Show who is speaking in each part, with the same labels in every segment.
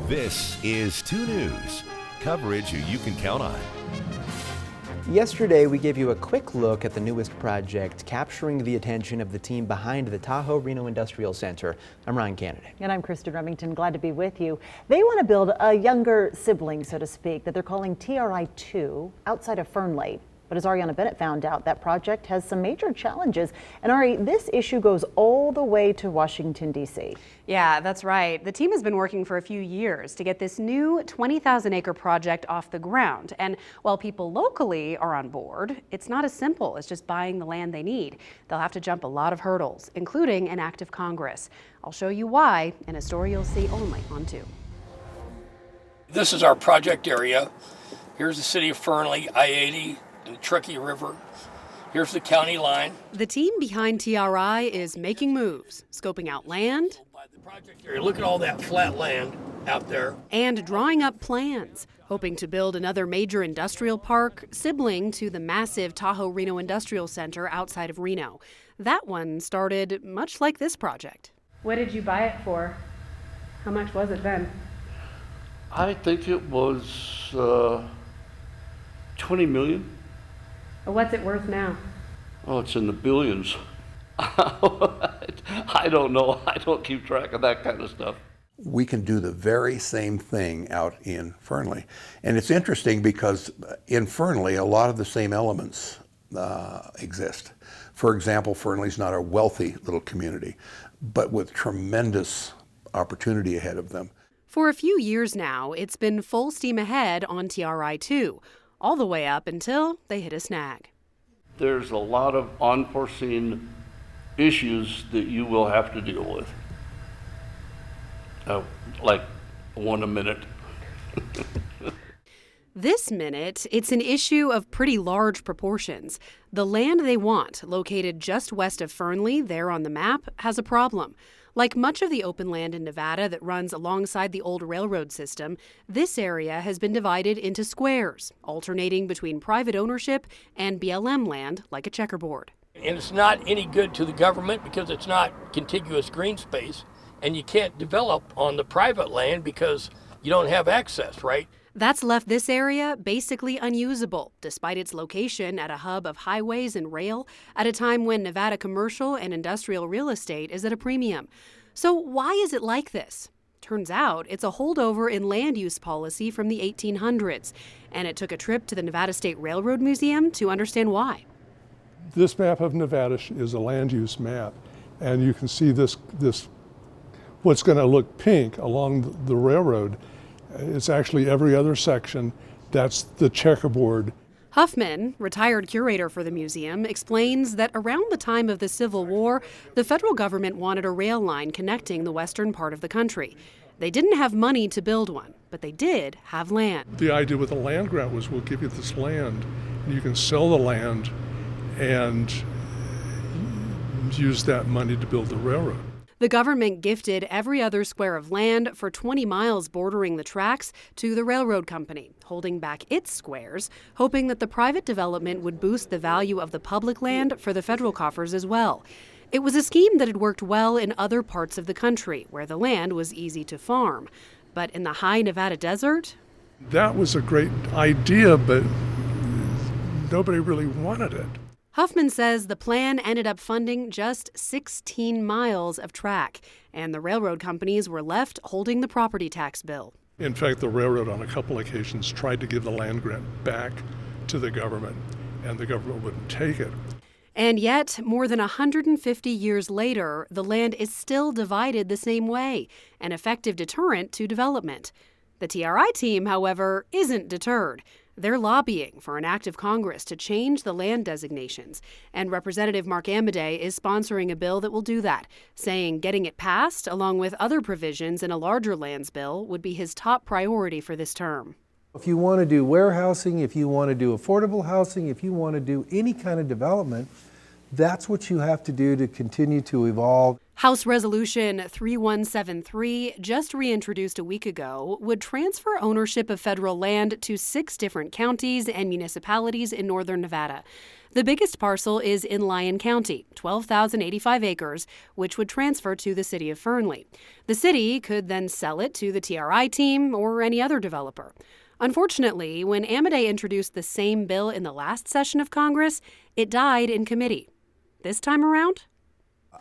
Speaker 1: This is 2 News, coverage you can count on.
Speaker 2: Yesterday, we gave you a quick look at the newest project capturing the attention of the team behind the Tahoe-Reno Industrial Center. I'm Ryan Kennedy.
Speaker 3: And I'm Kristen Remington. Glad to be with you. They want to build a younger sibling, so to speak, that they're calling TRI-2 outside of Fernley. But as Arianna Bennett found out, that project has some major challenges. And Ari, this issue goes all the way to Washington, D.C.
Speaker 4: Yeah, that's right. The team has been working for a few years to get this new 20,000-acre project off the ground. And while people locally are on board, it's not as simple as just buying the land they need. They'll have to jump a lot of hurdles, including an act of Congress. I'll show you why in a story you'll see only on 2.
Speaker 5: This is our project area. Here's the city of Fernley, I-80. And the Truckee River. Here's the county line.
Speaker 4: The team behind TRI is making moves, scoping out land.
Speaker 5: Look at all that flat land out there.
Speaker 4: And drawing up plans, hoping to build another major industrial park sibling to the massive Tahoe-Reno Industrial Center outside of Reno. That one started much like this project.
Speaker 6: What did you buy it for? How much was it then?
Speaker 7: I think it was 20 million.
Speaker 6: What's it worth now?
Speaker 7: Oh, it's in the billions. I don't know. I don't keep track of that kind of stuff.
Speaker 8: We can do the very same thing out in Fernley. And it's interesting because in Fernley, a lot of the same elements exist. For example, Fernley's not a wealthy little community, but with tremendous opportunity ahead of them.
Speaker 4: For a few years now, it's been full steam ahead on TRI-2. All the way up until they hit a snag.
Speaker 7: There's a lot of unforeseen issues that you will have to deal with. Like one a minute.
Speaker 4: This minute, it's an issue of pretty large proportions. The land they want, located just west of Fernley, there on the map, has a problem. Like much of the open land in Nevada that runs alongside the old railroad system, this area has been divided into squares, alternating between private ownership and BLM land like a checkerboard.
Speaker 5: And it's not any good to the government because it's not contiguous green space, and you can't develop on the private land because you don't have access, right?
Speaker 4: That's left this area basically unusable, despite its location at a hub of highways and rail at a time when Nevada commercial and industrial real estate is at a premium. So why is it like this? Turns out it's a holdover in land use policy from the 1800s, and it took a trip to the Nevada State Railroad Museum to understand why.
Speaker 9: This map of Nevada is a land use map, and you can see this what's going to look pink along the railroad. It's actually every other section. That's the checkerboard.
Speaker 4: Huffman, retired curator for the museum, explains that around the time of the Civil War, the federal government wanted a rail line connecting the western part of the country. They didn't have money to build one, but they did have land.
Speaker 9: The idea with the land grant was we'll give you this land, and you can sell the land and use that money to build the railroad.
Speaker 4: The government gifted every other square of land for 20 miles bordering the tracks to the railroad company, holding back its squares, hoping that the private development would boost the value of the public land for the federal coffers as well. It was a scheme that had worked well in other parts of the country where the land was easy to farm. But in the high Nevada desert?
Speaker 9: That was a great idea, but nobody really wanted it.
Speaker 4: Huffman says the plan ended up funding just 16 miles of track, and the railroad companies were left holding the property tax bill.
Speaker 9: In fact, the railroad on a couple occasions tried to give the land grant back to the government, and the government wouldn't take it.
Speaker 4: And yet, more than 150 years later, the land is still divided the same way, an effective deterrent to development. The TRI team, however, isn't deterred. They're lobbying for an act of Congress to change the land designations, and Representative Mark Amide is sponsoring a bill that will do that, saying getting it passed, along with other provisions in a larger lands bill, would be his top priority for this term.
Speaker 10: If you want to do warehousing, if you want to do affordable housing, if you want to do any kind of development, That's what you have to do to continue to evolve.
Speaker 4: House Resolution 3173, just reintroduced a week ago, would transfer ownership of federal land to 6 different counties and municipalities in northern Nevada. The biggest parcel is in Lyon County, 12,085 acres, which would transfer to the city of Fernley. The city could then sell it to the TRI team or any other developer. Unfortunately, when Amide introduced the same bill in the last session of Congress, it died in committee. This time around,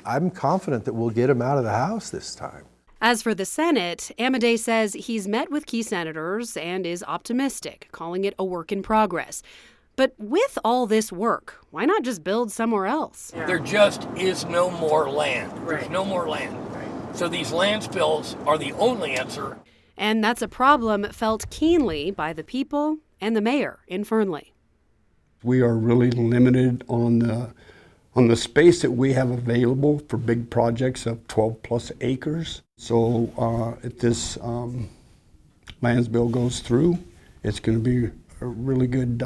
Speaker 10: I'm confident that we'll get him out of the House this time.
Speaker 4: as for the Senate, Amide says he's met with key senators and is optimistic, calling it a work in progress. But with all this work, why not just build somewhere else?
Speaker 5: There just is no more land. There's no more land. So these land spills are the only answer.
Speaker 4: And that's a problem felt keenly by the people and the mayor in Fernley.
Speaker 11: We are really limited on the space that we have available for big projects of 12 plus acres. So if this lands bill goes through, it's going to be a really good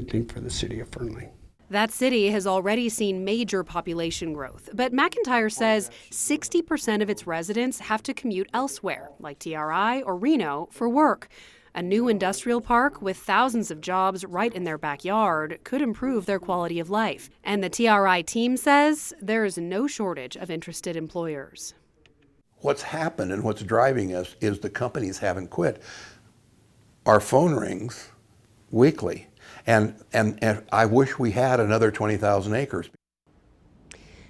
Speaker 11: thing for the city of Fernley.
Speaker 4: That city has already seen major population growth, but McIntyre says 60% of its residents have to commute elsewhere, like TRI or Reno, for work. A new industrial park with thousands of jobs right in their backyard could improve their quality of life. And the TRI team says there is no shortage of interested employers.
Speaker 8: What's happened and what's driving us is the companies haven't quit. Our phone rings weekly, and I wish we had another 20,000 acres.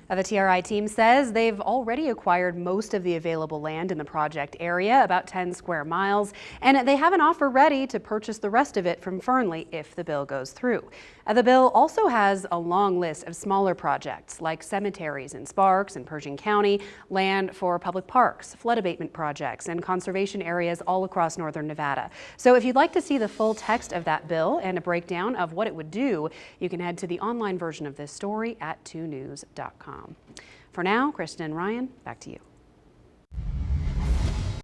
Speaker 4: The TRI team says they've already acquired most of the available land in the project area, about 10 square miles, and they have an offer ready to purchase the rest of it from Fernley if the bill goes through. The bill also has a long list of smaller projects like cemeteries in Sparks and Pershing County, land for public parks, flood abatement projects, and conservation areas all across northern Nevada. So if you'd like to see the full text of that bill and a breakdown of what it would do, you can head to the online version of this story at 2news.com. For now, Kristen and Ryan, back to you.